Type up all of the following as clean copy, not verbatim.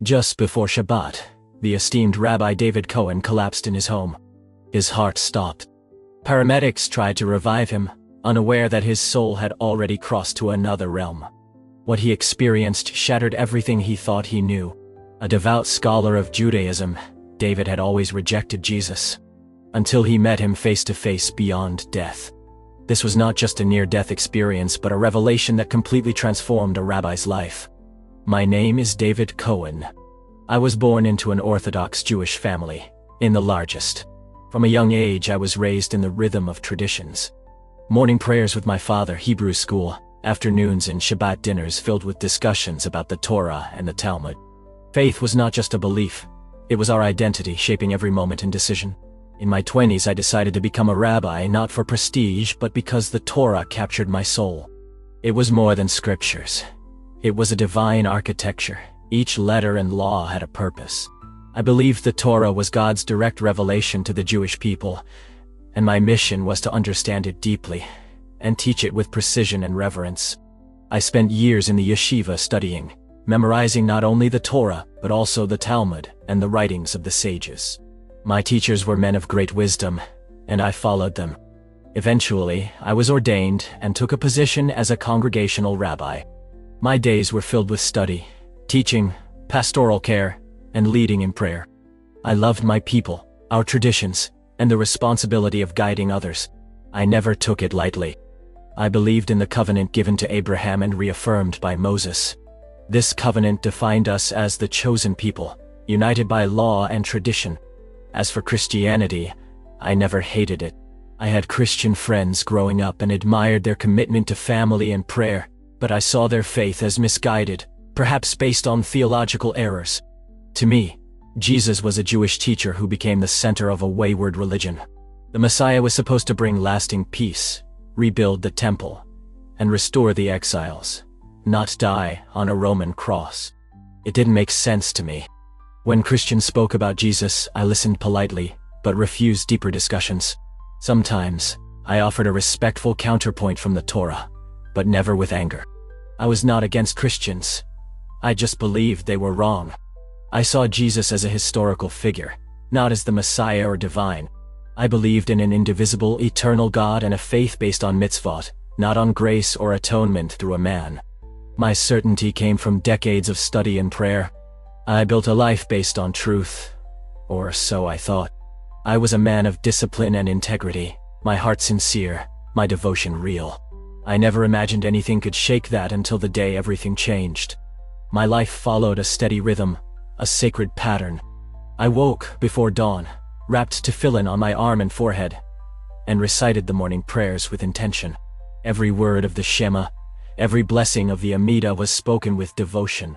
Just before Shabbat, the esteemed Rabbi David Cohen collapsed in his home. His heart stopped. Paramedics tried to revive him, unaware that his soul had already crossed to another realm. What he experienced shattered everything he thought he knew. A devout scholar of Judaism, David had always rejected Jesus, until he met him face to face beyond death. This was not just a near-death experience, but a revelation that completely transformed a rabbi's life. My name is David Cohen. I was born into an Orthodox Jewish family, in the largest. From a young age, I was raised in the rhythm of traditions. Morning prayers with my father, Hebrew school, afternoons and Shabbat dinners filled with discussions about the Torah and the Talmud. Faith was not just a belief, it was our identity shaping every moment and decision. In my 20s, I decided to become a rabbi, not for prestige, but because the Torah captured my soul. It was more than scriptures. It was a divine architecture. Each letter and law had a purpose. I believed the Torah was God's direct revelation to the Jewish people, and my mission was to understand it deeply and teach it with precision and reverence. I spent years in the yeshiva studying, memorizing not only the Torah, but also the Talmud and the writings of the sages. My teachers were men of great wisdom, and I followed them. Eventually, I was ordained and took a position as a congregational rabbi. My days were filled with study, teaching, pastoral care, and leading in prayer. I loved my people, our traditions, and the responsibility of guiding others. I never took it lightly. I believed in the covenant given to Abraham and reaffirmed by Moses. This covenant defined us as the chosen people, united by law and tradition. As for Christianity, I never hated it. I had Christian friends growing up and admired their commitment to family and prayer, but I saw their faith as misguided, perhaps based on theological errors. To me, Jesus was a Jewish teacher who became the center of a wayward religion. The Messiah was supposed to bring lasting peace, rebuild the temple, and restore the exiles, not die on a Roman cross. It didn't make sense to me. When Christians spoke about Jesus, I listened politely, but refused deeper discussions. Sometimes, I offered a respectful counterpoint from the Torah, but never with anger. I was not against Christians. I just believed they were wrong. I saw Jesus as a historical figure, not as the Messiah or divine. I believed in an indivisible, eternal God and a faith based on mitzvot, not on grace or atonement through a man. My certainty came from decades of study and prayer. I built a life based on truth, or so I thought. I was a man of discipline and integrity, my heart sincere, my devotion real. I never imagined anything could shake that until the day everything changed. My life followed a steady rhythm, a sacred pattern. I woke before dawn, wrapped tefillin on my arm and forehead, and recited the morning prayers with intention. Every word of the Shema, every blessing of the Amidah was spoken with devotion.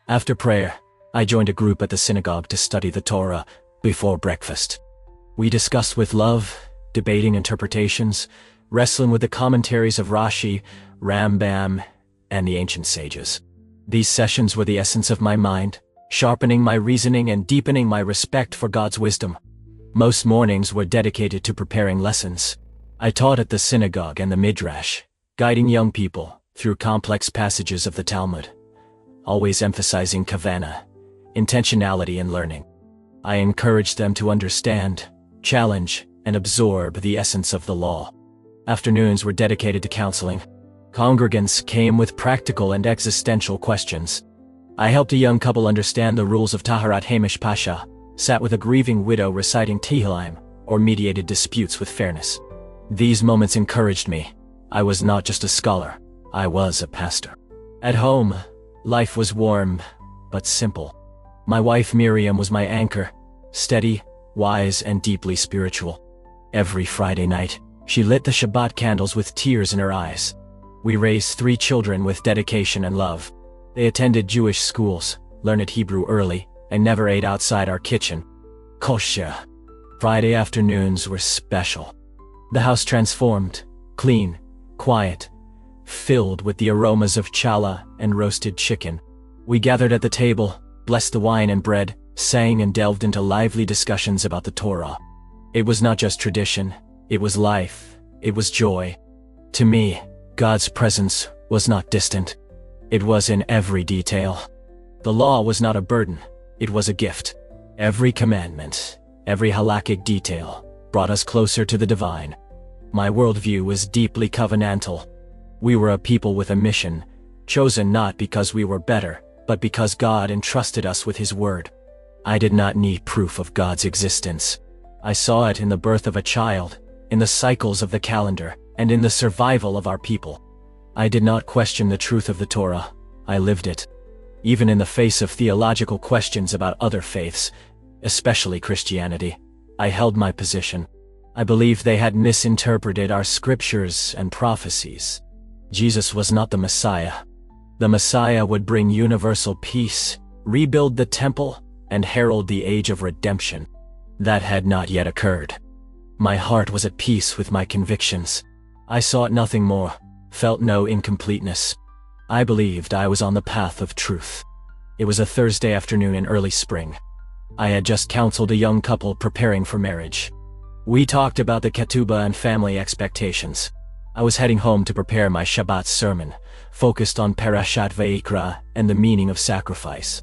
After prayer, I joined a group at the synagogue to study the Torah before breakfast. We discussed with love, debating interpretations, wrestling with the commentaries of Rashi, Rambam, and the ancient sages. These sessions were the essence of my mind, sharpening my reasoning and deepening my respect for God's wisdom. Most mornings were dedicated to preparing lessons. I taught at the synagogue and the midrash, guiding young people through complex passages of the Talmud, always emphasizing kavanah, intentionality in learning. I encouraged them to understand, challenge, and absorb the essence of the law. Afternoons were dedicated to counseling. Congregants came with practical and existential questions. I helped a young couple understand the rules of Taharat Hamish Pasha, sat with a grieving widow reciting Tehillim, or mediated disputes with fairness. These moments encouraged me. I was not just a scholar, I was a pastor. At home, life was warm, but simple. My wife Miriam was my anchor, steady, wise, and deeply spiritual. Every Friday night, she lit the Shabbat candles with tears in her eyes. We raised 3 children with dedication and love. They attended Jewish schools, learned Hebrew early, and never ate outside our kitchen. Kosher. Friday afternoons were special. The house transformed, clean, quiet, filled with the aromas of challah and roasted chicken. We gathered at the table, blessed the wine and bread, sang and delved into lively discussions about the Torah. It was not just tradition, it was life, it was joy. To me, God's presence was not distant. It was in every detail. The law was not a burden, it was a gift. Every commandment, every halakhic detail, brought us closer to the divine. My worldview was deeply covenantal. We were a people with a mission, chosen not because we were better, but because God entrusted us with His word. I did not need proof of God's existence. I saw it in the birth of a child, in the cycles of the calendar, and in the survival of our people. I did not question the truth of the Torah, I lived it. Even in the face of theological questions about other faiths, especially Christianity, I held my position. I believed they had misinterpreted our scriptures and prophecies. Jesus was not the Messiah. The Messiah would bring universal peace, rebuild the temple, and herald the age of redemption. That had not yet occurred. My heart was at peace with my convictions. I sought nothing more, felt no incompleteness. I believed I was on the path of truth. It was a Thursday afternoon in early spring. I had just counseled a young couple preparing for marriage. We talked about the ketubah and family expectations. I was heading home to prepare my Shabbat sermon, focused on Parashat Vayikra and the meaning of sacrifice.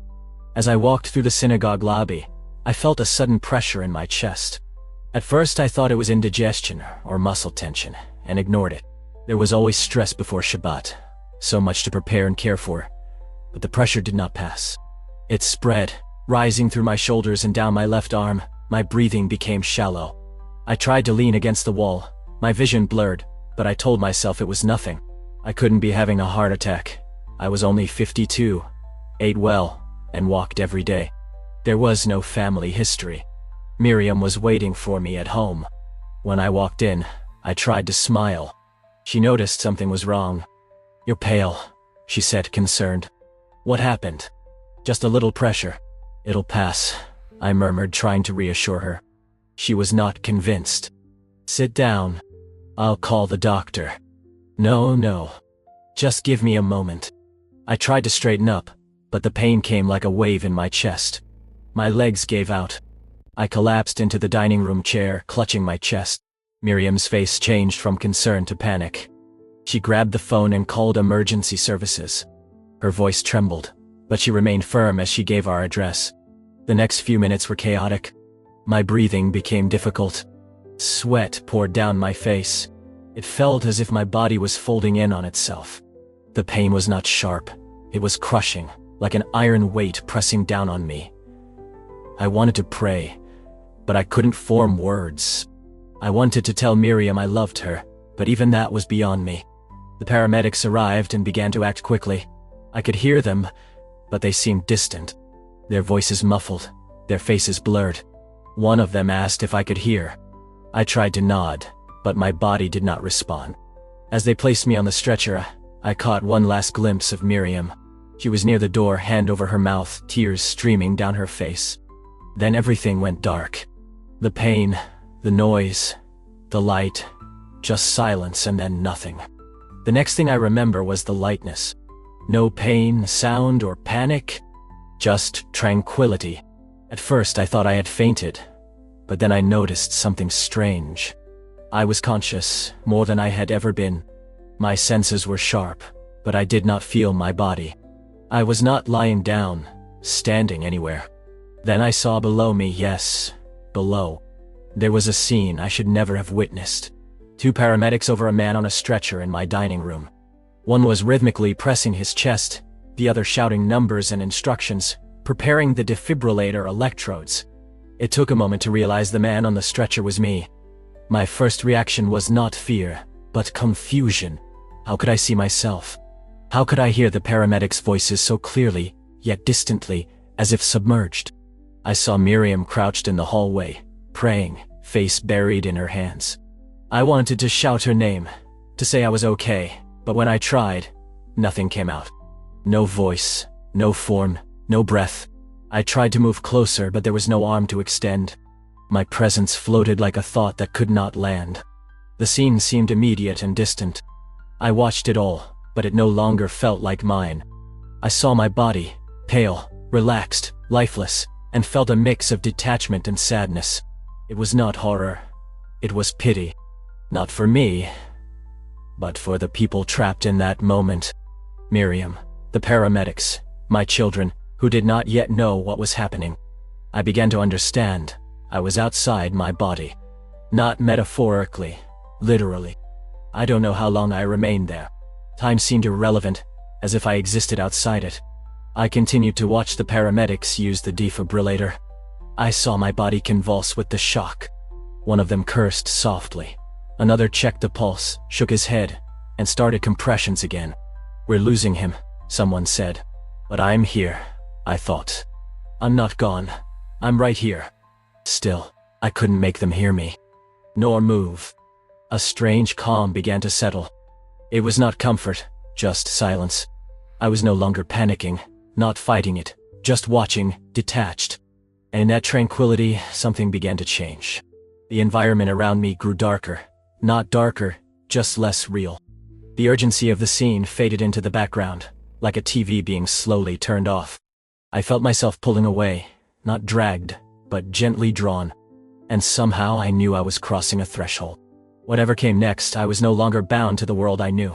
As I walked through the synagogue lobby, I felt a sudden pressure in my chest. At first I thought it was indigestion or muscle tension, and ignored it. There was always stress before Shabbat, so much to prepare and care for. But the pressure did not pass. It spread, rising through my shoulders and down my left arm. My breathing became shallow. I tried to lean against the wall, my vision blurred, but I told myself it was nothing. I couldn't be having a heart attack. I was only 52, ate well, and walked every day. There was no family history. Miriam was waiting for me at home. When I walked in, I tried to smile. She noticed something was wrong. "You're pale," she said, concerned. "What happened?" "Just a little pressure. It'll pass," I murmured, trying to reassure her. She was not convinced. "Sit down. I'll call the doctor." No. Just give me a moment." I tried to straighten up, but the pain came like a wave in my chest. My legs gave out. I collapsed into the dining room chair, clutching my chest. Miriam's face changed from concern to panic. She grabbed the phone and called emergency services. Her voice trembled, but she remained firm as she gave our address. The next few minutes were chaotic. My breathing became difficult. Sweat poured down my face. It felt as if my body was folding in on itself. The pain was not sharp. It was crushing, like an iron weight pressing down on me. I wanted to pray, but I couldn't form words. I wanted to tell Miriam I loved her, but even that was beyond me. The paramedics arrived and began to act quickly. I could hear them, but they seemed distant. Their voices muffled, their faces blurred. One of them asked if I could hear. I tried to nod, but my body did not respond. As they placed me on the stretcher, I caught one last glimpse of Miriam. She was near the door, hand over her mouth, tears streaming down her face. Then everything went dark. The pain, the noise, the light, just silence and then nothing. The next thing I remember was the lightness. No pain, sound, or panic, just tranquility. At first I thought I had fainted, but then I noticed something strange. I was conscious, more than I had ever been. My senses were sharp, but I did not feel my body. I was not lying down, standing anywhere. Then I saw below me, yes, below. There was a scene I should never have witnessed. 2 paramedics over a man on a stretcher in my dining room. One was rhythmically pressing his chest, the other shouting numbers and instructions, preparing the defibrillator electrodes. It took a moment to realize the man on the stretcher was me. My first reaction was not fear, but confusion. How could I see myself? How could I hear the paramedics' voices so clearly, yet distantly, as if submerged? I saw Miriam crouched in the hallway, praying, face buried in her hands. I wanted to shout her name, to say I was okay, but when I tried, nothing came out. No voice, no form, no breath. I tried to move closer, but there was no arm to extend. My presence floated like a thought that could not land. The scene seemed immediate and distant. I watched it all, but it no longer felt like mine. I saw my body, pale, relaxed, lifeless, and felt a mix of detachment and sadness. It was not horror. It was pity. Not for me, but for the people trapped in that moment. Miriam, the paramedics, my children, who did not yet know what was happening. I began to understand. I was outside my body. Not metaphorically, literally. I don't know how long I remained there. Time seemed irrelevant, as if I existed outside it. I continued to watch the paramedics use the defibrillator. I saw my body convulse with the shock. One of them cursed softly. Another checked the pulse, shook his head, and started compressions again. "We're losing him," someone said. "But I'm here," I thought. "I'm not gone. I'm right here." Still, I couldn't make them hear me, nor move. A strange calm began to settle. It was not comfort, just silence. I was no longer panicking, not fighting it, just watching, detached. And in that tranquility, something began to change. The environment around me grew darker. Not darker, just less real. The urgency of the scene faded into the background, like a TV being slowly turned off. I felt myself pulling away, not dragged, but gently drawn. And somehow I knew I was crossing a threshold. Whatever came next, I was no longer bound to the world I knew.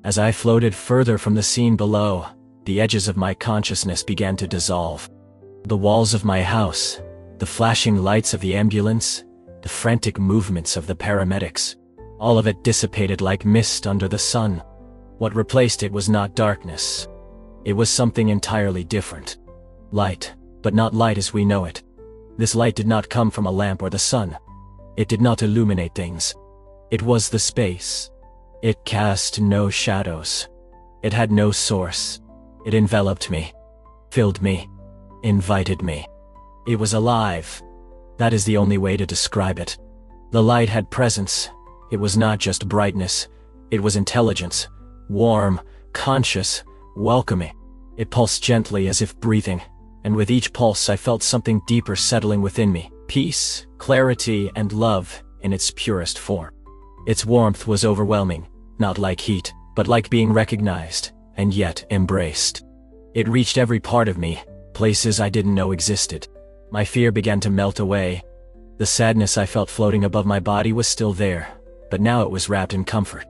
As I floated further from the scene below, the edges of my consciousness began to dissolve. The walls of my house, the flashing lights of the ambulance, the frantic movements of the paramedics, all of it dissipated like mist under the sun. What replaced it was not darkness. It was something entirely different. Light, but not light as we know it. This light did not come from a lamp or the sun. It did not illuminate things. It was the space. It cast no shadows. It had no source. It enveloped me, filled me, invited me. It was alive. That is the only way to describe it. The light had presence. It was not just brightness. It was intelligence, warm, conscious, welcoming. It pulsed gently as if breathing, and with each pulse I felt something deeper settling within me. Peace, clarity, and love in its purest form. Its warmth was overwhelming, not like heat, but like being recognized, and yet embraced. It reached every part of me, places I didn't know existed. My fear began to melt away. The sadness I felt floating above my body was still there, but now it was wrapped in comfort.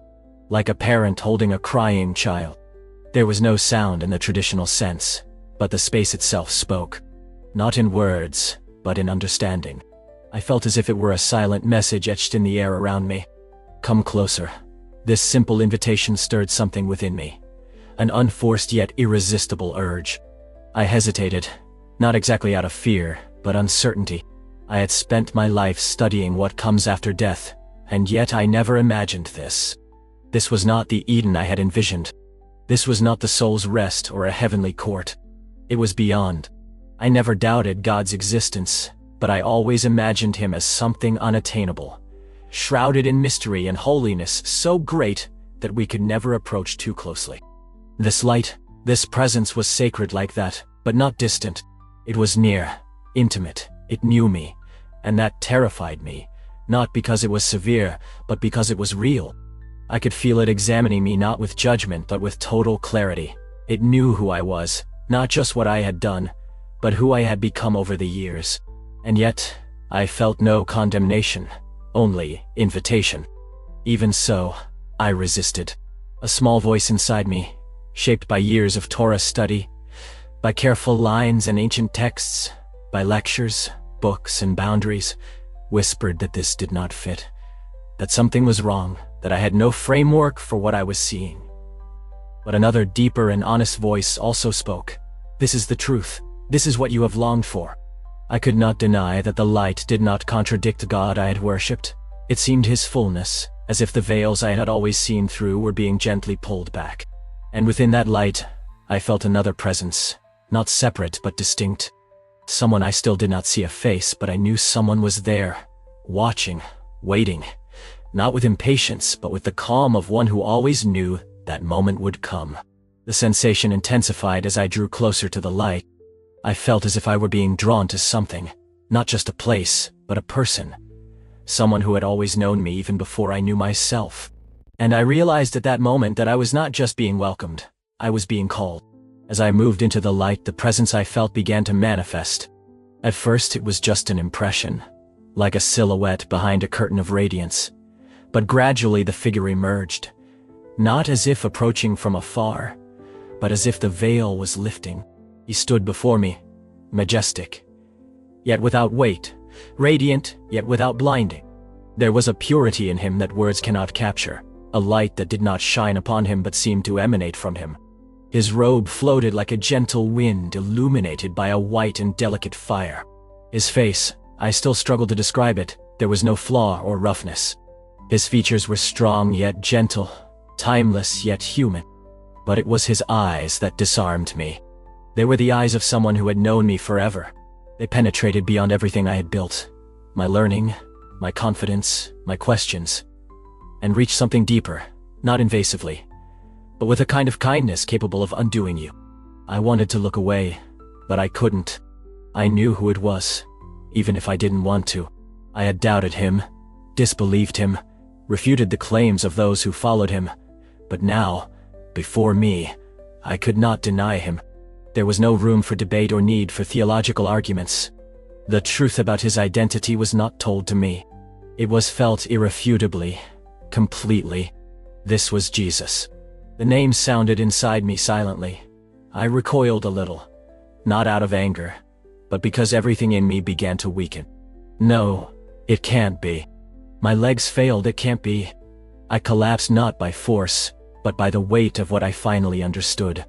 Like a parent holding a crying child. There was no sound in the traditional sense, but the space itself spoke. Not in words, but in understanding. I felt as if it were a silent message etched in the air around me. "Come closer." This simple invitation stirred something within me. An unforced yet irresistible urge. I hesitated, not exactly out of fear, but uncertainty. I had spent my life studying what comes after death, and yet I never imagined this. This was not the Eden I had envisioned. This was not the soul's rest or a heavenly court. It was beyond. I never doubted God's existence, but I always imagined him as something unattainable, shrouded in mystery and holiness so great that we could never approach too closely. This light, this presence was sacred like that, but not distant. It was near, intimate, it knew me, and that terrified me, not because it was severe, but because it was real. I could feel it examining me not with judgment but with total clarity. It knew who I was, not just what I had done, but who I had become over the years. And yet, I felt no condemnation, only invitation. Even so, I resisted. A small voice inside me, shaped by years of Torah study, by careful lines and ancient texts, by lectures, books, and boundaries, whispered that this did not fit, that something was wrong, that I had no framework for what I was seeing. But another deeper and honest voice also spoke. "This is the truth. This is what you have longed for." I could not deny that the light did not contradict the God I had worshipped. It seemed his fullness, as if the veils I had always seen through were being gently pulled back. And within that light, I felt another presence, not separate but distinct. Someone I still did not see a face, but I knew someone was there, watching, waiting, not with impatience, but with the calm of one who always knew that moment would come. The sensation intensified as I drew closer to the light. I felt as if I were being drawn to something, not just a place, but a person. Someone who had always known me even before I knew myself. And I realized at that moment that I was not just being welcomed, I was being called. As I moved into the light, the presence I felt began to manifest. At first, it was just an impression, like a silhouette behind a curtain of radiance. But gradually the figure emerged, not as if approaching from afar, but as if the veil was lifting. He stood before me, majestic, yet without weight, radiant, yet without blinding. There was a purity in him that words cannot capture, a light that did not shine upon him but seemed to emanate from him. His robe floated like a gentle wind illuminated by a white and delicate fire. His face, I still struggle to describe it, there was no flaw or roughness. His features were strong yet gentle, timeless yet human. But it was his eyes that disarmed me. They were the eyes of someone who had known me forever. They penetrated beyond everything I had built, my learning, my confidence, my questions, and reached something deeper, not invasively, but with a kind of kindness capable of undoing you. I wanted to look away, but I couldn't. I knew who it was, even if I didn't want to. I had doubted him, disbelieved him, refuted the claims of those who followed him, but now, before me, I could not deny him. There was no room for debate or need for theological arguments. The truth about his identity was not told to me. It was felt irrefutably, completely. This was Jesus. The name sounded inside me silently. I recoiled a little, not out of anger, but because everything in me began to weaken. No, it can't be. My legs failed, it can't be. I collapsed not by force, but by the weight of what I finally understood.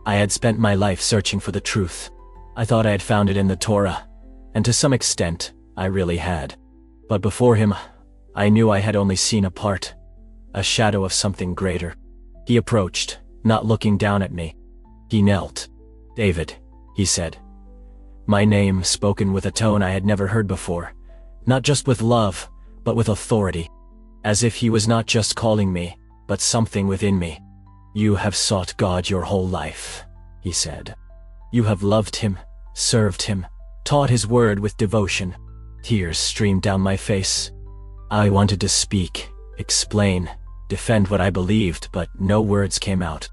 I had spent my life searching for the truth. I thought I had found it in the Torah, and to some extent, I really had. But before him, I knew I had only seen a part, a shadow of something greater. He approached, not looking down at me. He knelt. "David," he said. My name spoken with a tone I had never heard before, not just with love, but with authority, as if he was not just calling me, but something within me. "You have sought God your whole life," he said. "You have loved him, served him, taught his word with devotion." Tears streamed down my face. I wanted to speak, explain, defend what I believed, but no words came out.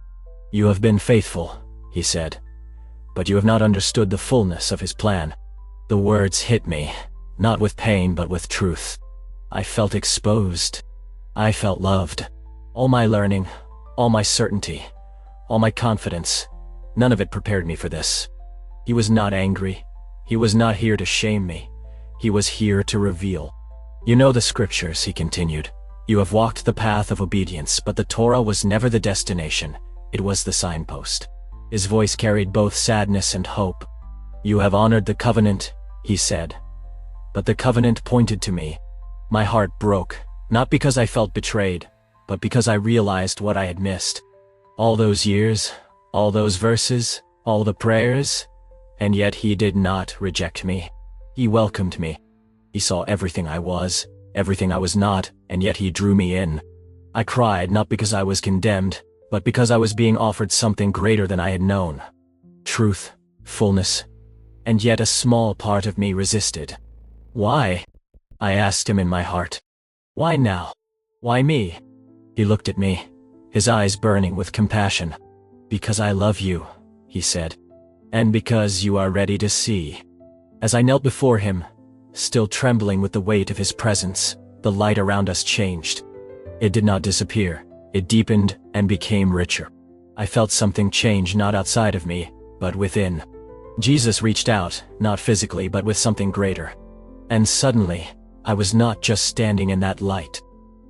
"You have been faithful," he said, "but you have not understood the fullness of his plan." The words hit me, not with pain but with truth. I felt exposed. I felt loved. All my learning, all my certainty, all my confidence, none of it prepared me for this. He was not angry. He was not here to shame me. He was here to reveal. "You know the scriptures," he continued. "You have walked the path of obedience, but the Torah was never the destination. It was the signpost." His voice carried both sadness and hope. "You have honored the covenant," he said. But the covenant pointed to me. My heart broke, not because I felt betrayed, but because I realized what I had missed. All those years, all those verses, all the prayers, and yet he did not reject me. He welcomed me. He saw everything I was, everything I was not, and yet he drew me in. I cried not because I was condemned, but because I was being offered something greater than I had known. Truth, fullness, and yet a small part of me resisted. "Why?" I asked him in my heart. "Why now? Why me?" He looked at me, his eyes burning with compassion. "Because I love you," he said, "and because you are ready to see." As I knelt before him, still trembling with the weight of his presence, the light around us changed. It did not disappear. It deepened and became richer. I felt something change not outside of me, but within. Jesus reached out, not physically but with something greater. And suddenly, I was not just standing in that light.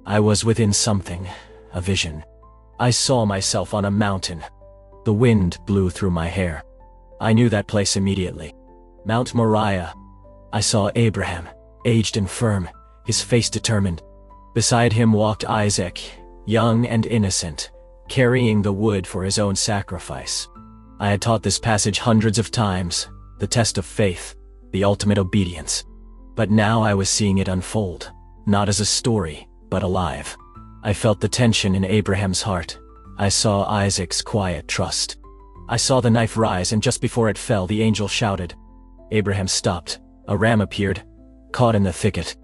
I was within something, a vision. I saw myself on a mountain. The wind blew through my hair. I knew that place immediately. Mount Moriah. I saw Abraham, aged and firm, his face determined. Beside him walked Isaac, young and innocent, carrying the wood for his own sacrifice. I had taught this passage hundreds of times, the test of faith, the ultimate obedience. But now I was seeing it unfold, not as a story, but alive. I felt the tension in Abraham's heart. I saw Isaac's quiet trust. I saw the knife rise, and just before it fell, the angel shouted. Abraham stopped. A ram appeared, caught in the thicket.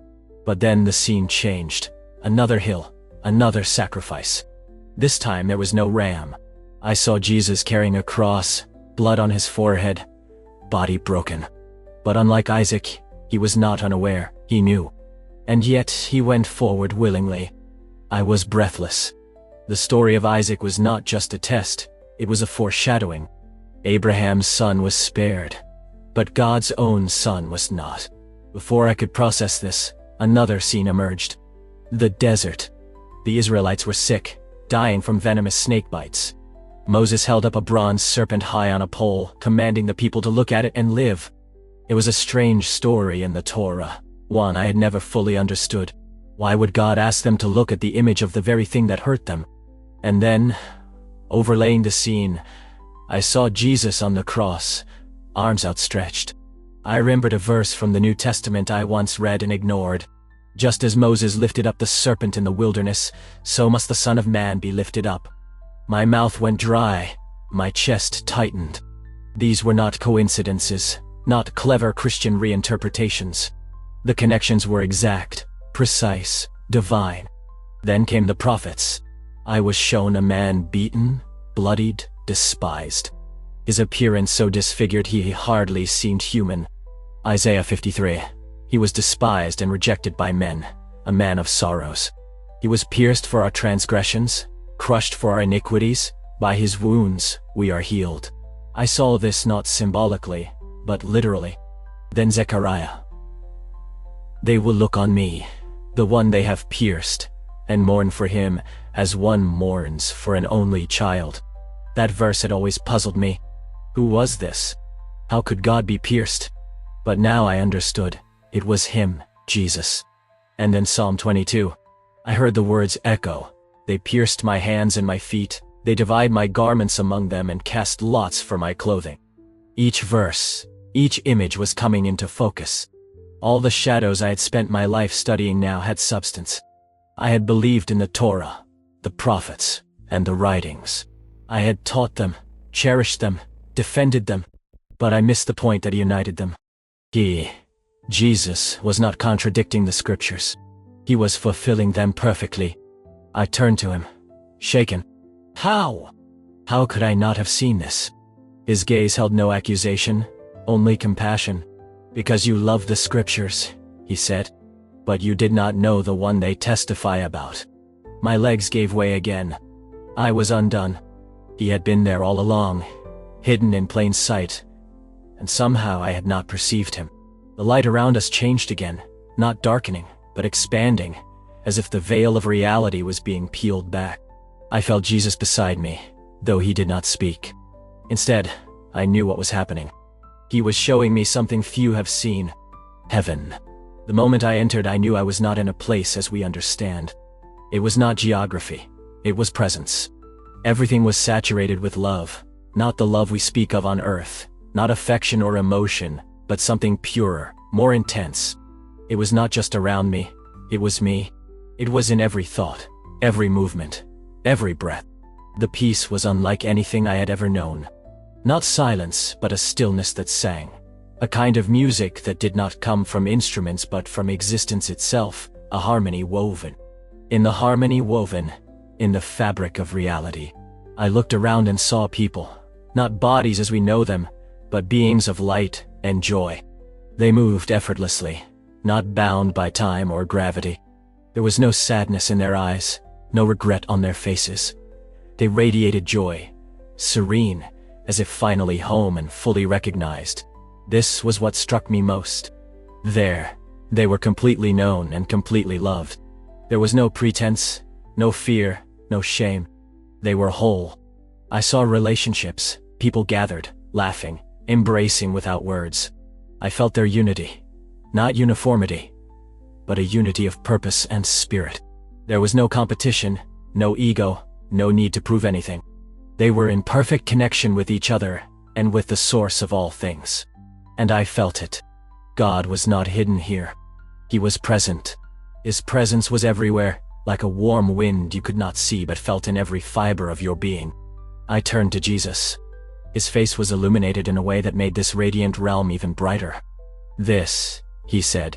But then the scene changed. Another hill, another sacrifice. This time there was no ram. I saw Jesus carrying a cross, blood on his forehead, body broken. But unlike Isaac, he was not unaware, he knew. And yet he went forward willingly. I was breathless. The story of Isaac was not just a test, it was a foreshadowing. Abraham's son was spared, but God's own son was not. Before I could process this, another scene emerged. The desert. The Israelites were sick, dying from venomous snake bites. Moses held up a bronze serpent high on a pole, commanding the people to look at it and live. It was a strange story in the Torah, one I had never fully understood. Why would God ask them to look at the image of the very thing that hurt them? And then, overlaying the scene, I saw Jesus on the cross, arms outstretched. I remembered a verse from the New Testament I once read and ignored. Just as Moses lifted up the serpent in the wilderness, so must the Son of Man be lifted up. My mouth went dry, my chest tightened. These were not coincidences, not clever Christian reinterpretations. The connections were exact, precise, divine. Then came the prophets. I was shown a man beaten, bloodied, despised. His appearance so disfigured he hardly seemed human. Isaiah 53. He was despised and rejected by men, a man of sorrows. He was pierced for our transgressions, crushed for our iniquities. By his wounds we are healed. I saw this not symbolically, but literally. Then Zechariah. They will look on me, the one they have pierced, and mourn for him as one mourns for an only child. That verse had always puzzled me. Who was this? How could God be pierced? But now I understood. It was him, Jesus. And in Psalm 22, I heard the words echo. They pierced my hands and my feet. They divide my garments among them and cast lots for my clothing. Each verse, each image was coming into focus. All the shadows I had spent my life studying now had substance. I had believed in the Torah, the prophets, and the writings. I had taught them, cherished them, defended them, but I missed the point that united them. Jesus, was not contradicting the scriptures. He was fulfilling them perfectly. I turned to him, shaken. How? How could I not have seen this? His gaze held no accusation, only compassion. Because you love the scriptures, he said, but you did not know the one they testify about. My legs gave way again. I was undone. He had been there all along, hidden in plain sight, and somehow I had not perceived him. The light around us changed again, not darkening, but expanding, as if the veil of reality was being peeled back. I felt Jesus beside me, though he did not speak. Instead, I knew what was happening. He was showing me something few have seen. Heaven. The moment I entered, I knew I was not in a place as we understand. It was not geography. It was presence. Everything was saturated with love, not the love we speak of on earth, not affection or emotion, but something purer, more intense. It was not just around me. It was me. It was in every thought, every movement, every breath. The peace was unlike anything I had ever known. Not silence, but a stillness that sang. A kind of music that did not come from instruments but from existence itself, a harmony woven. In the harmony woven, in the fabric of reality. I looked around and saw people, not bodies as we know them, but beings of light and joy. They moved effortlessly, not bound by time or gravity. There was no sadness in their eyes, no regret on their faces. They radiated joy, serene, as if finally home and fully recognized. This was what struck me most. There, they were completely known and completely loved. There was no pretense, no fear, no shame. They were whole. I saw relationships, people gathered, laughing, embracing without words. I felt their unity, not uniformity, but a unity of purpose and spirit. There was no competition, no ego, no need to prove anything. They were in perfect connection with each other and with the source of all things. And I felt it. God was not hidden here. He was present. His presence was everywhere, like a warm wind you could not see but felt in every fiber of your being. I turned to Jesus. His face was illuminated in a way that made this radiant realm even brighter. This, he said,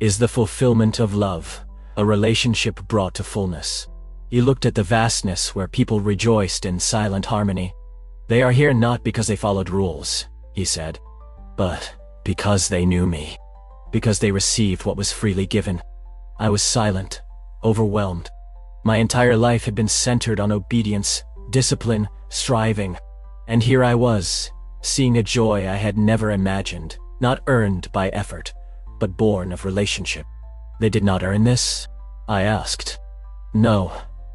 is the fulfillment of love, a relationship brought to fullness. He looked at the vastness where people rejoiced in silent harmony. They are here not because they followed rules, he said, but because they knew me, because they received what was freely given. I was silent, overwhelmed. My entire life had been centered on obedience, discipline, striving, and here I was, seeing a joy I had never imagined, not earned by effort, but born of relationship. They did not earn this? I asked. No,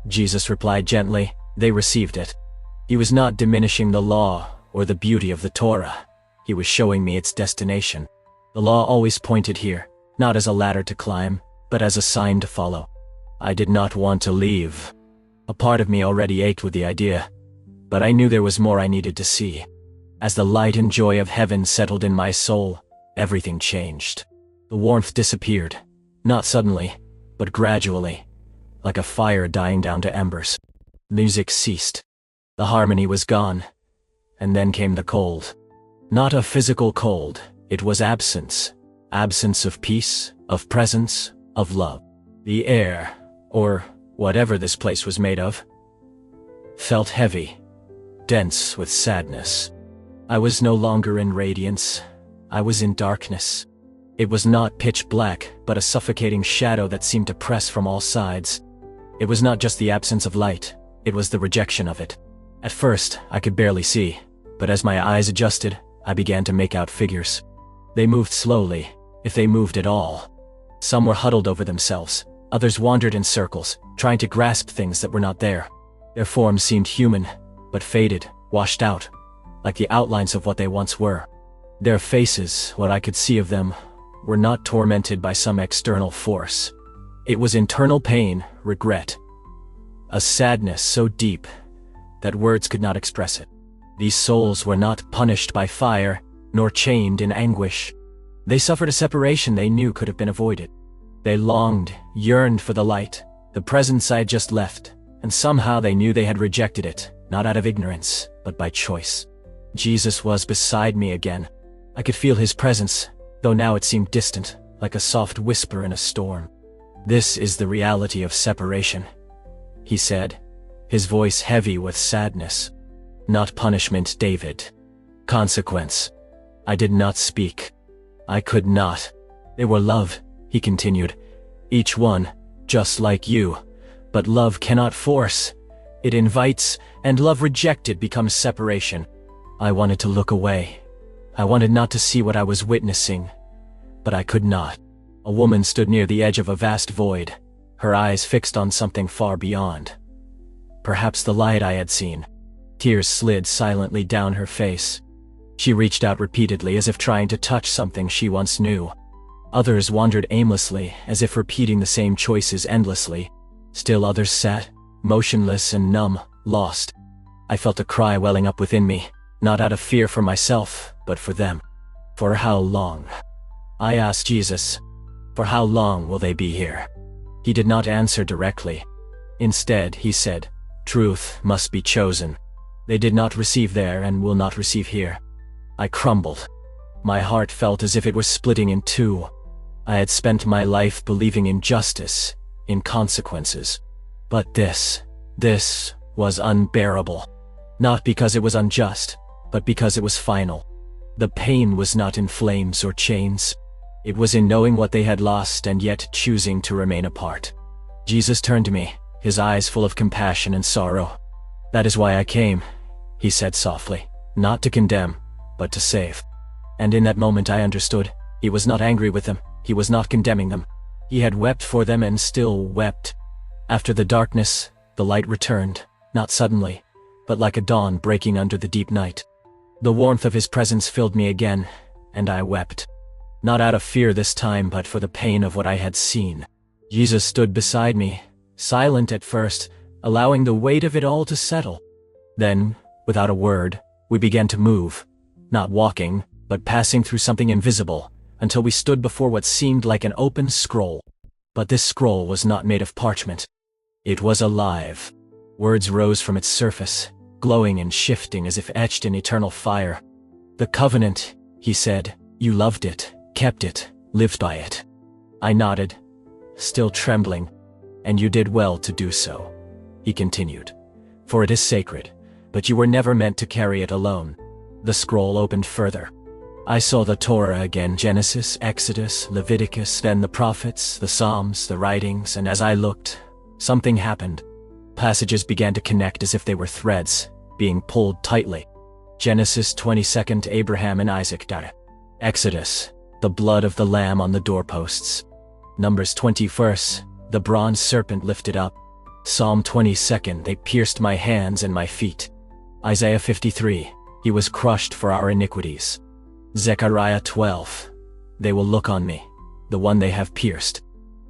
Jesus replied gently, they received it. He was not diminishing the law or the beauty of the Torah. He was showing me its destination. The law always pointed here, not as a ladder to climb, but as a sign to follow. I did not want to leave. A part of me already ached with the idea, but I knew there was more I needed to see. As the light and joy of heaven settled in my soul, everything changed. The warmth disappeared, not suddenly, but gradually, like a fire dying down to embers. Music ceased. The harmony was gone, and then came the cold. Not a physical cold, it was absence. Absence of peace, of presence, of love. The air, or whatever this place was made of, felt heavy, dense with sadness. I was no longer in radiance. I was in darkness. It was not pitch black, but a suffocating shadow that seemed to press from all sides. It was not just the absence of light, it was the rejection of it. At first, I could barely see, but as my eyes adjusted, I began to make out figures. They moved slowly, if they moved at all. Some were huddled over themselves, others wandered in circles, trying to grasp things that were not there. Their forms seemed human, but faded, washed out, like the outlines of what they once were. Their faces, what I could see of them, were not tormented by some external force. It was internal pain, regret, a sadness so deep that words could not express it. These souls were not punished by fire, nor chained in anguish. They suffered a separation they knew could have been avoided. They longed, yearned for the light, the presence I had just left, and somehow they knew they had rejected it, not out of ignorance, but by choice. Jesus was beside me again. I could feel his presence, though now it seemed distant, like a soft whisper in a storm. This is the reality of separation, he said, his voice heavy with sadness. Not punishment, David. Consequence. I did not speak. I could not. They were love, he continued. Each one, just like you. But love cannot force. It invites, and love rejected becomes separation. I wanted to look away. I wanted not to see what I was witnessing, but I could not. A woman stood near the edge of a vast void, her eyes fixed on something far beyond. Perhaps the light I had seen. Tears slid silently down her face. She reached out repeatedly as if trying to touch something she once knew. Others wandered aimlessly, as if repeating the same choices endlessly. Still others sat, motionless and numb, lost. I felt a cry welling up within me, not out of fear for myself, but for them. For how long? I asked Jesus, for how long will they be here? He did not answer directly. Instead, he said, truth must be chosen. They did not receive there and will not receive here. I crumbled. My heart felt as if it was splitting in two. I had spent my life believing in justice, in consequences. But this was unbearable. Not because it was unjust, but because it was final. The pain was not in flames or chains. It was in knowing what they had lost and yet choosing to remain apart. Jesus turned to me, his eyes full of compassion and sorrow. That is why I came, he said softly, not to condemn, but to save. And in that moment I understood. He was not angry with them. He was not condemning them. He had wept for them and still wept. After the darkness, the light returned, not suddenly, but like a dawn breaking under the deep night. The warmth of his presence filled me again, and I wept. Not out of fear this time, but for the pain of what I had seen. Jesus stood beside me, silent at first, allowing the weight of it all to settle. Then, without a word, we began to move, not walking, but passing through something invisible, until we stood before what seemed like an open scroll. But this scroll was not made of parchment. It was alive. Words rose from its surface, glowing and shifting as if etched in eternal fire. The covenant, he said, you loved it, kept it, lived by it. I nodded, still trembling. And you did well to do so, he continued. For it is sacred, but you were never meant to carry it alone. The scroll opened further. I saw the Torah again, Genesis, Exodus, Leviticus, then the prophets, the Psalms, the writings, and as I looked, something happened. Passages began to connect as if they were threads, being pulled tightly. Genesis 22, Abraham and Isaac. Exodus, the blood of the lamb on the doorposts. Numbers 21, the bronze serpent lifted up. Psalm 22, they pierced my hands and my feet. Isaiah 53, he was crushed for our iniquities. Zechariah 12, they will look on me, the one they have pierced.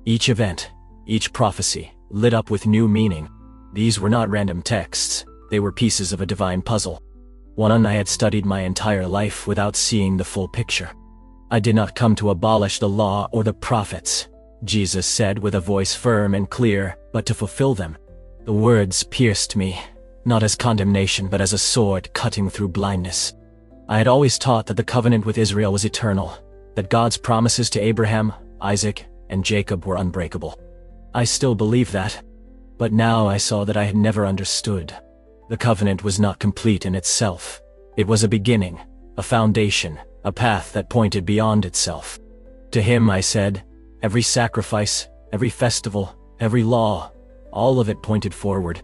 Each event, each prophecy, lit up with new meaning. These were not random texts, they were pieces of a divine puzzle. One I had studied my entire life without seeing the full picture. I did not come to abolish the law or the prophets, Jesus said with a voice firm and clear, but to fulfill them. The words pierced me, not as condemnation but as a sword cutting through blindness. I had always taught that the covenant with Israel was eternal, that God's promises to Abraham, Isaac, and Jacob were unbreakable. I still believed that, but now I saw that I had never understood. The covenant was not complete in itself. It was a beginning, a foundation, a path that pointed beyond itself. To him I said, every sacrifice, every festival, every law, all of it pointed forward,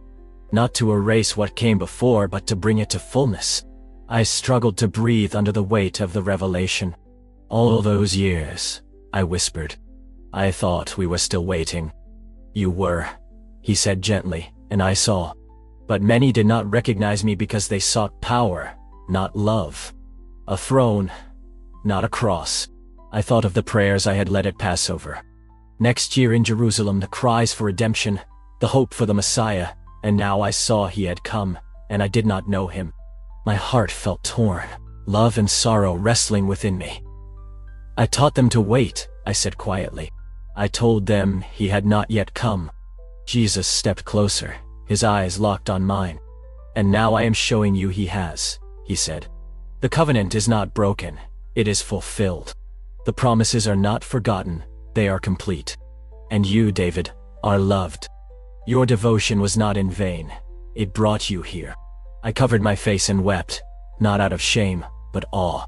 not to erase what came before but to bring it to fullness. I struggled to breathe under the weight of the revelation. All those years, I whispered. I thought we were still waiting. You were, he said gently, and I saw. But many did not recognize me because they sought power, not love. A throne, not a cross. I thought of the prayers I had led at Passover. Next year in Jerusalem, the cries for redemption, the hope for the Messiah, and now I saw he had come, and I did not know him. My heart felt torn, love and sorrow wrestling within me. I taught them to wait, I said quietly. I told them he had not yet come. Jesus stepped closer, his eyes locked on mine. And now I am showing you he has, he said. The covenant is not broken, it is fulfilled. The promises are not forgotten, they are complete. And you, David, are loved. Your devotion was not in vain, it brought you here. I covered my face and wept, not out of shame, but awe.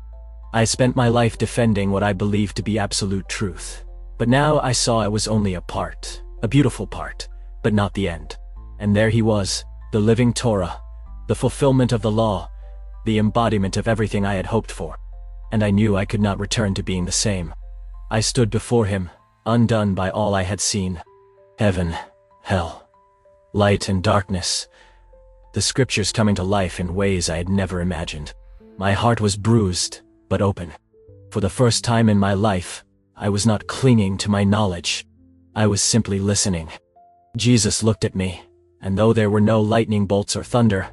I spent my life defending what I believed to be absolute truth. But now I saw it was only a part, a beautiful part, but not the end. And there he was, the living Torah, the fulfillment of the law, the embodiment of everything I had hoped for. And I knew I could not return to being the same. I stood before him, undone by all I had seen. Heaven, hell, light and darkness. The scriptures coming to life in ways I had never imagined. My heart was bruised, but open. For the first time in my life, I was not clinging to my knowledge. I was simply listening. Jesus looked at me, and though there were no lightning bolts or thunder,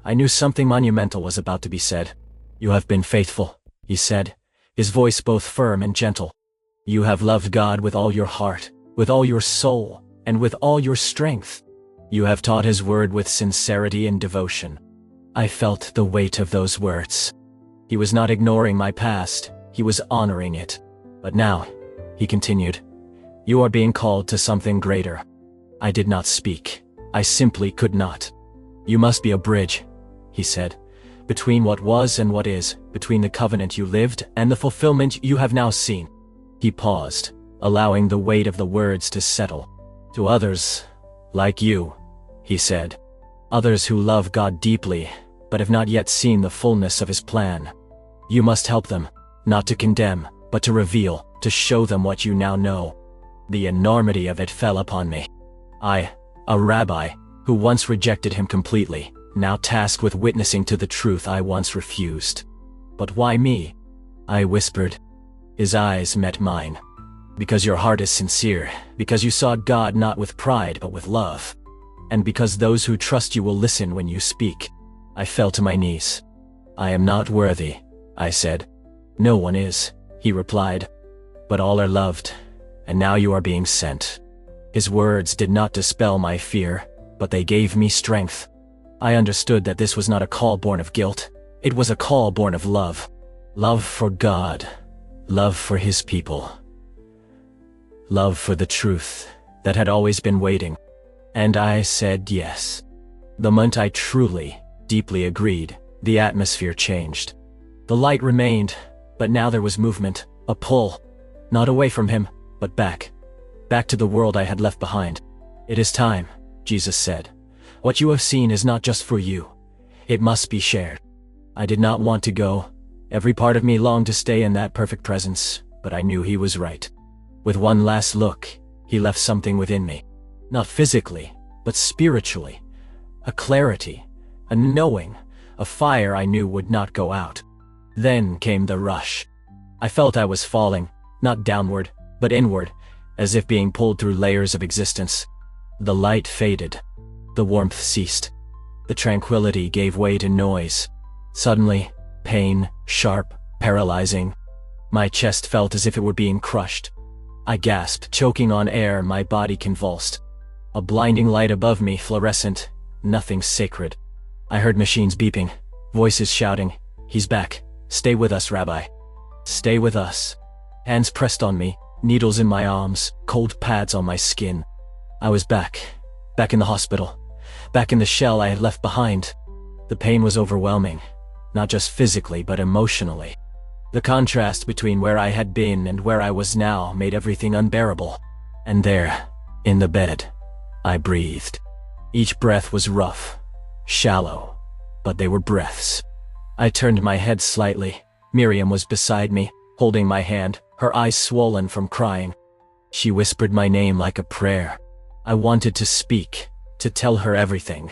I knew something monumental was about to be said. You have been faithful, he said, his voice both firm and gentle. You have loved God with all your heart, with all your soul, and with all your strength. You have taught his word with sincerity and devotion. I felt the weight of those words. He was not ignoring my past, he was honoring it. But now, he continued, you are being called to something greater. I did not speak. I simply could not. You must be a bridge, he said, between what was and what is, between the covenant you lived and the fulfillment you have now seen. He paused, allowing the weight of the words to settle. To others, like you, he said, others who love God deeply, but have not yet seen the fullness of his plan. You must help them, not to condemn, but to reveal, to show them what you now know. The enormity of it fell upon me. I, a rabbi, who once rejected him completely, now tasked with witnessing to the truth I once refused. But why me? I whispered. His eyes met mine. Because your heart is sincere, because you sought God not with pride but with love. And because those who trust you will listen when you speak. I fell to my knees. I am not worthy, I said. No one is, he replied. But all are loved, and now you are being sent. His words did not dispel my fear, but they gave me strength. I understood that this was not a call born of guilt. It was a call born of love. Love for God. Love for his people. Love for the truth that had always been waiting. And I said yes. The moment I truly, deeply agreed, the atmosphere changed. The light remained, but now there was movement, a pull. Not away from him, but back. Back to the world I had left behind. It is time, Jesus said. What you have seen is not just for you. It must be shared. I did not want to go. Every part of me longed to stay in that perfect presence, but I knew he was right. With one last look, he left something within me. Not physically, but spiritually. A clarity, a knowing, a fire I knew would not go out. Then came the rush. I felt I was falling, not downward, but inward, as if being pulled through layers of existence. The light faded. The warmth ceased. The tranquility gave way to noise. Suddenly, pain, sharp, paralyzing. My chest felt as if it were being crushed. I gasped, choking on air, my body convulsed. A blinding light above me, fluorescent, nothing sacred. I heard machines beeping, voices shouting, "He's back. Stay with us, Rabbi. Stay with us." Hands pressed on me, needles in my arms, cold pads on my skin. I was back in the hospital, back in the shell I had left behind. The pain was overwhelming, not just physically but emotionally. The contrast between where I had been and where I was now made everything unbearable. And there, in the bed, I breathed. Each breath was rough, shallow, but they were breaths. I turned my head slightly. Miriam was beside me, holding my hand, her eyes swollen from crying. She whispered my name like a prayer. I wanted to speak, to tell her everything,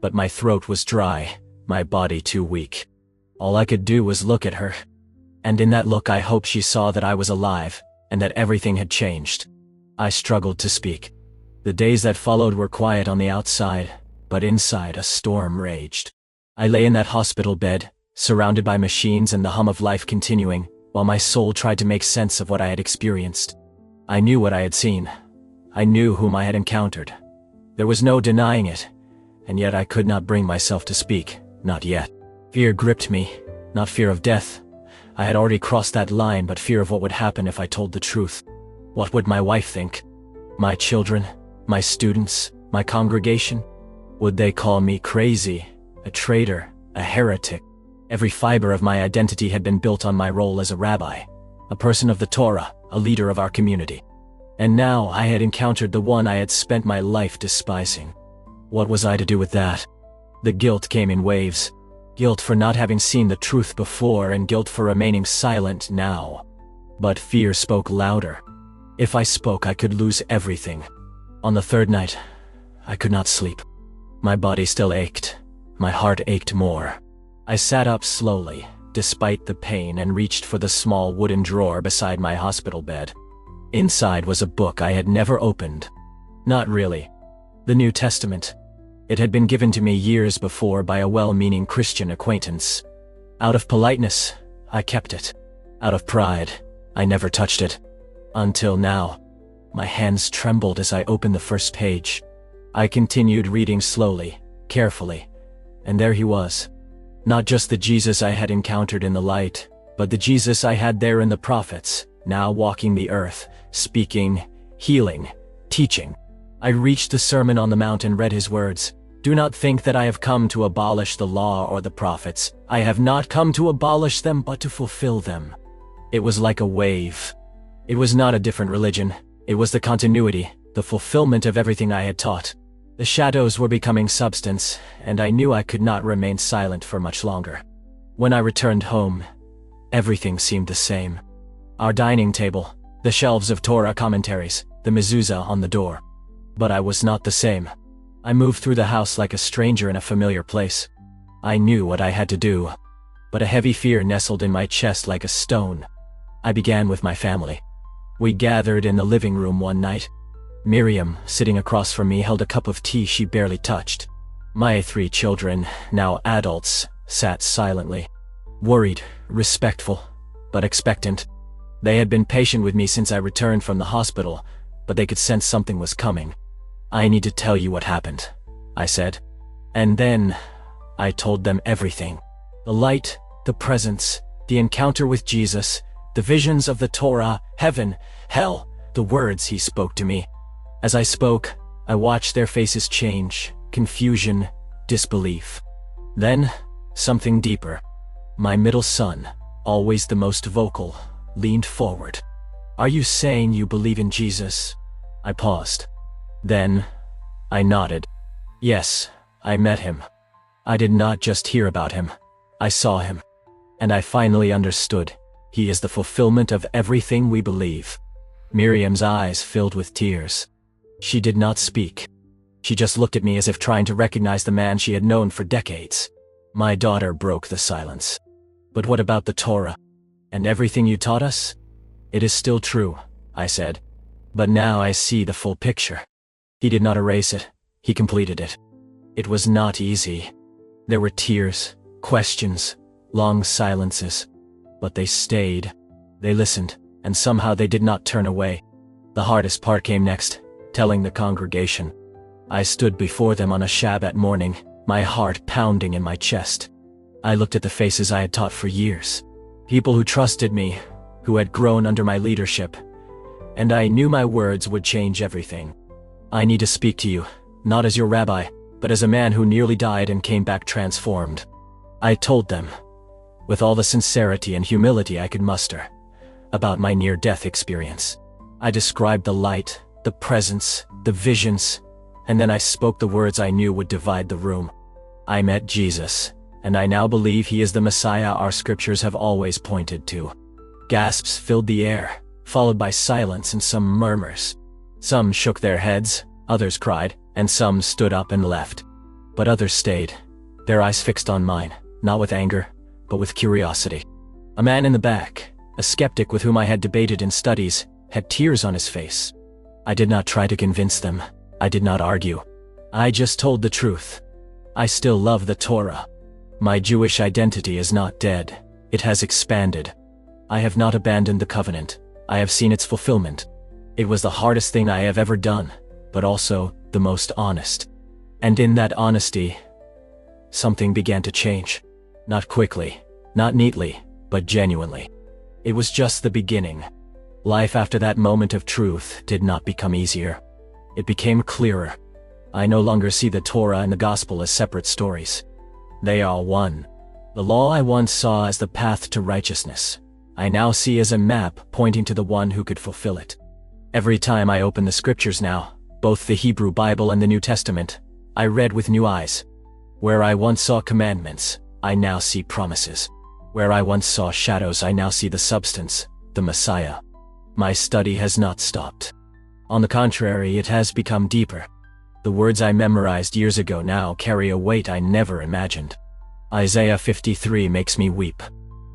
but my throat was dry, my body too weak. All I could do was look at her. And in that look I hoped she saw that I was alive, and that everything had changed. I struggled to speak. The days that followed were quiet on the outside, but inside a storm raged. I lay in that hospital bed, surrounded by machines and the hum of life continuing, while my soul tried to make sense of what I had experienced. I knew what I had seen. I knew whom I had encountered. There was no denying it, and yet I could not bring myself to speak, not yet. Fear gripped me, not fear of death. I had already crossed that line, but fear of what would happen if I told the truth. What would my wife think? My children? My students? My congregation? Would they call me crazy, a traitor, a heretic? Every fiber of my identity had been built on my role as a rabbi, a person of the Torah, a leader of our community. And now I had encountered the one I had spent my life despising. What was I to do with that? The guilt came in waves. Guilt for not having seen the truth before, and guilt for remaining silent now. But fear spoke louder. If I spoke, I could lose everything. On the third night, I could not sleep. My body still ached. My heart ached more. I sat up slowly, despite the pain, and reached for the small wooden drawer beside my hospital bed. Inside was a book I had never opened. Not really. The New Testament. It had been given to me years before by a well-meaning Christian acquaintance. Out of politeness, I kept it. Out of pride, I never touched it. Until now. My hands trembled as I opened the first page. I continued reading slowly, carefully, and there he was. Not just the Jesus I had encountered in the light, but the Jesus I had there in the prophets, now walking the earth, speaking, healing, teaching. I reached the Sermon on the Mount and read his words. "Do not think that I have come to abolish the law or the prophets. I have not come to abolish them, but to fulfill them." It was like a wave. It was not a different religion. It was the continuity, the fulfillment of everything I had taught. The shadows were becoming substance, and I knew I could not remain silent for much longer. When I returned home, everything seemed the same. Our dining table, the shelves of Torah commentaries, the mezuzah on the door. But I was not the same. I moved through the house like a stranger in a familiar place. I knew what I had to do, but a heavy fear nestled in my chest like a stone. I began with my family. We gathered in the living room one night. Miriam, sitting across from me, held a cup of tea she barely touched. My 3 children, now adults, sat silently. Worried, respectful, but expectant. They had been patient with me since I returned from the hospital, but they could sense something was coming. "I need to tell you what happened," I said. And then, I told them everything. The light, the presence, the encounter with Jesus, the visions of the Torah, heaven, hell, the words he spoke to me. As I spoke, I watched their faces change, confusion, disbelief. Then, something deeper. My middle son, always the most vocal, leaned forward. "Are you saying you believe in Jesus?" I paused. Then, I nodded. Yes, I met him. I did not just hear about him. I saw him. And I finally understood. He is the fulfillment of everything we believe. Miriam's eyes filled with tears. She did not speak. She just looked at me as if trying to recognize the man she had known for decades. My daughter broke the silence. But what about the Torah? And everything you taught us? It is still true, I said. But now I see the full picture. He did not erase it. He completed it. It was not easy. There were tears, questions, long silences. But they stayed. They listened, and somehow they did not turn away. The hardest part came next, telling the congregation. I stood before them on a Shabbat morning, my heart pounding in my chest. I looked at the faces I had taught for years. People who trusted me, who had grown under my leadership. And I knew my words would change everything. I need to speak to you, not as your rabbi, but as a man who nearly died and came back transformed. I told them, with all the sincerity and humility I could muster, about my near-death experience. I described the light, the presence, the visions, and then I spoke the words I knew would divide the room. I met Jesus, and I now believe he is the Messiah our scriptures have always pointed to. Gasps filled the air, followed by silence and some murmurs. Some shook their heads, others cried, and some stood up and left. But others stayed, their eyes fixed on mine, not with anger, but with curiosity. A man in the back, a skeptic with whom I had debated in studies, had tears on his face. I did not try to convince them. I did not argue. I just told the truth. I still love the Torah. My Jewish identity is not dead. It has expanded. I have not abandoned the covenant. I have seen its fulfillment. It was the hardest thing I have ever done, but also the most honest. And in that honesty, something began to change. Not quickly, not neatly, but genuinely. It was just the beginning. Life after that moment of truth did not become easier. It became clearer. I no longer see the Torah and the Gospel as separate stories. They are one. The law I once saw as the path to righteousness, I now see as a map pointing to the one who could fulfill it. Every time I open the scriptures now, both the Hebrew Bible and the New Testament, I read with new eyes. Where I once saw commandments, I now see promises. Where I once saw shadows, I now see the substance, the Messiah. My study has not stopped. On the contrary, it has become deeper. The words I memorized years ago now carry a weight I never imagined. Isaiah 53 makes me weep.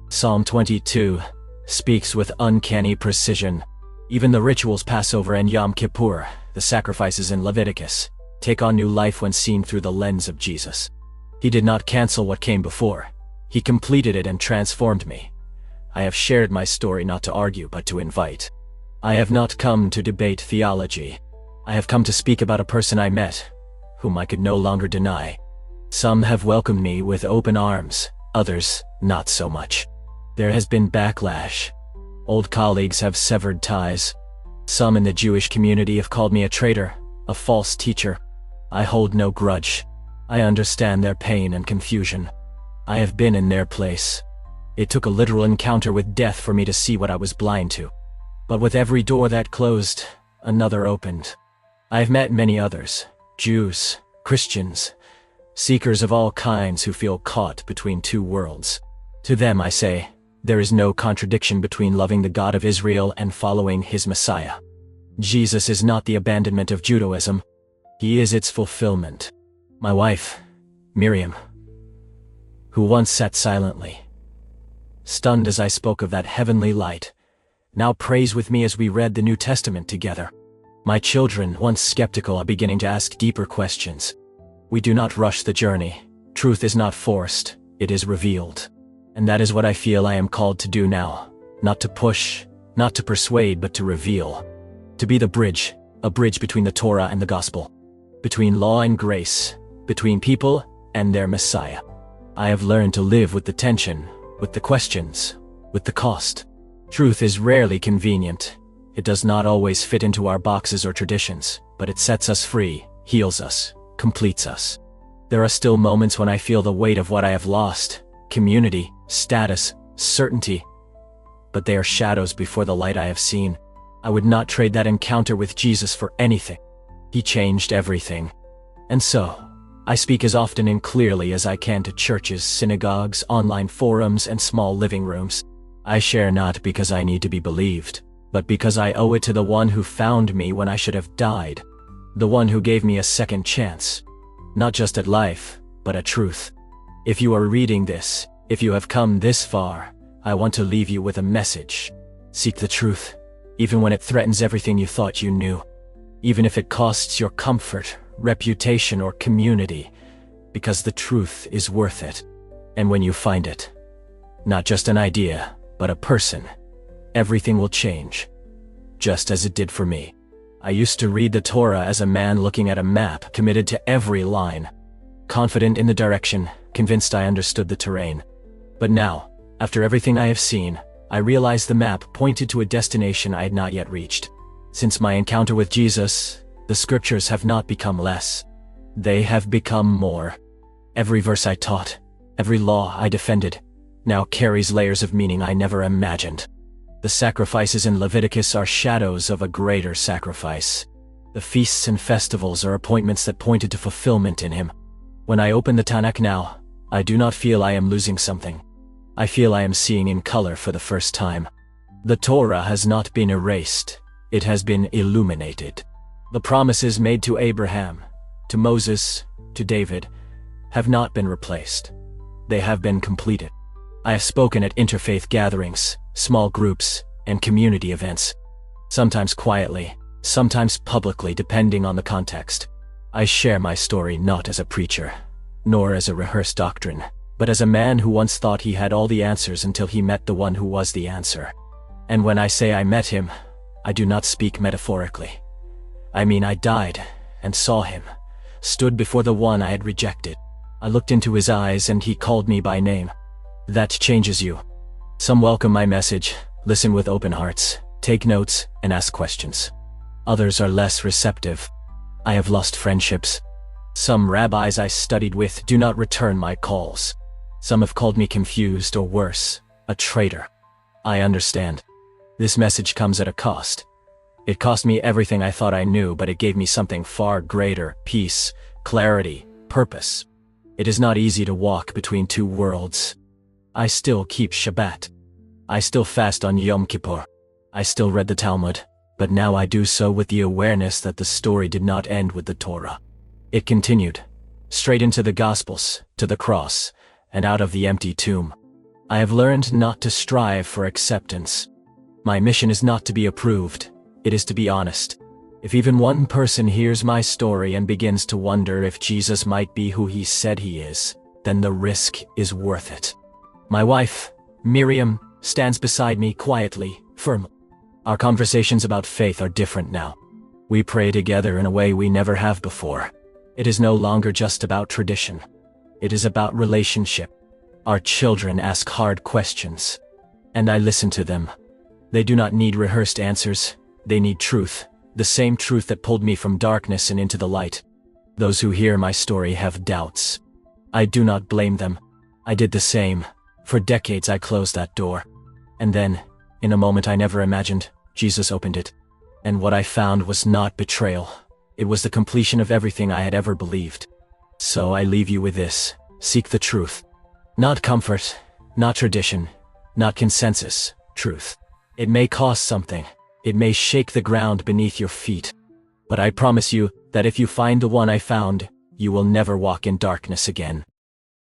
Psalm 22 speaks with uncanny precision. Even the rituals Passover and Yom Kippur, the sacrifices in Leviticus, take on new life when seen through the lens of Jesus. He did not cancel what came before. He completed it and transformed me. I have shared my story not to argue but to invite. I have not come to debate theology. I have come to speak about a person I met, whom I could no longer deny. Some have welcomed me with open arms, others not so much. There has been backlash. Old colleagues have severed ties. Some in the Jewish community have called me a traitor, a false teacher. I hold no grudge. I understand their pain and confusion. I have been in their place. It took a literal encounter with death for me to see what I was blind to. But with every door that closed, another opened. I have met many others, Jews, Christians, seekers of all kinds who feel caught between two worlds. To them I say, there is no contradiction between loving the God of Israel and following his Messiah. Jesus is not the abandonment of Judaism. He is its fulfillment. My wife, Miriam, who once sat silently, stunned as I spoke of that heavenly light, now prays with me as we read the New Testament together. My children, once skeptical, are beginning to ask deeper questions. We do not rush the journey. Truth is not forced, it is revealed. And that is what I feel I am called to do now. Not to push, not to persuade, but to reveal. To be the bridge, a bridge between the Torah and the Gospel. Between law and grace, between people and their Messiah. I have learned to live with the tension, with the questions, with the cost. Truth is rarely convenient. It does not always fit into our boxes or traditions, but it sets us free, heals us, completes us. There are still moments when I feel the weight of what I have lost, community, status, certainty. But they are shadows before the light I have seen. I would not trade that encounter with Jesus for anything. He changed everything. And so, I speak as often and clearly as I can to churches, synagogues, online forums, and small living rooms. I share not because I need to be believed, but because I owe it to the one who found me when I should have died, the one who gave me a second chance, not just at life, but at truth. If you are reading this, if you have come this far, I want to leave you with a message. Seek the truth, even when it threatens everything you thought you knew, even if it costs your comfort, reputation, or community, because the truth is worth it. And when you find it, not just an idea, but a person, everything will change, just as it did for me. I used to read the Torah as a man looking at a map, committed to every line, confident in the direction, convinced I understood the terrain. But now, after everything I have seen, I realize the map pointed to a destination I had not yet reached. Since my encounter with Jesus, the scriptures have not become less. They have become more. Every verse I taught, every law I defended, now carries layers of meaning I never imagined. The sacrifices in Leviticus are shadows of a greater sacrifice. The feasts and festivals are appointments that pointed to fulfillment in him. When I open the Tanakh now, I do not feel I am losing something. I feel I am seeing in color for the first time. The Torah has not been erased. It has been illuminated. The promises made to Abraham, to Moses, to David, have not been replaced. They have been completed. I have spoken at interfaith gatherings, small groups, and community events. Sometimes quietly, sometimes publicly, depending on the context. I share my story not as a preacher, nor as a rehearsed doctrine, but as a man who once thought he had all the answers until he met the one who was the answer. And when I say I met him, I do not speak metaphorically. I mean I died and saw him, stood before the one I had rejected. I looked into his eyes and he called me by name. That changes you. Some welcome my message, listen with open hearts, take notes, and ask questions. Others are less receptive. I have lost friendships. Some rabbis I studied with do not return my calls. Some have called me confused or worse, a traitor. I understand. This message comes at a cost. It cost me everything I thought I knew, but it gave me something far greater: peace, clarity, purpose. It is not easy to walk between two worlds. I still keep Shabbat. I still fast on Yom Kippur. I still read the Talmud, but now I do so with the awareness that the story did not end with the Torah. It continued, straight into the Gospels, to the cross, and out of the empty tomb. I have learned not to strive for acceptance. My mission is not to be approved, it is to be honest. If even one person hears my story and begins to wonder if Jesus might be who he said he is, then the risk is worth it. My wife, Miriam, stands beside me quietly, firmly. Our conversations about faith are different now. We pray together in a way we never have before. It is no longer just about tradition. It is about relationship. Our children ask hard questions, and I listen to them. They do not need rehearsed answers. They need truth, the same truth that pulled me from darkness and into the light. Those who hear my story have doubts. I do not blame them. I did the same. For decades I closed that door. And then, in a moment I never imagined, Jesus opened it. And what I found was not betrayal. It was the completion of everything I had ever believed. So I leave you with this: seek the truth. Not comfort, not tradition, not consensus, truth. It may cost something. It may shake the ground beneath your feet. But I promise you that if you find the one I found, you will never walk in darkness again.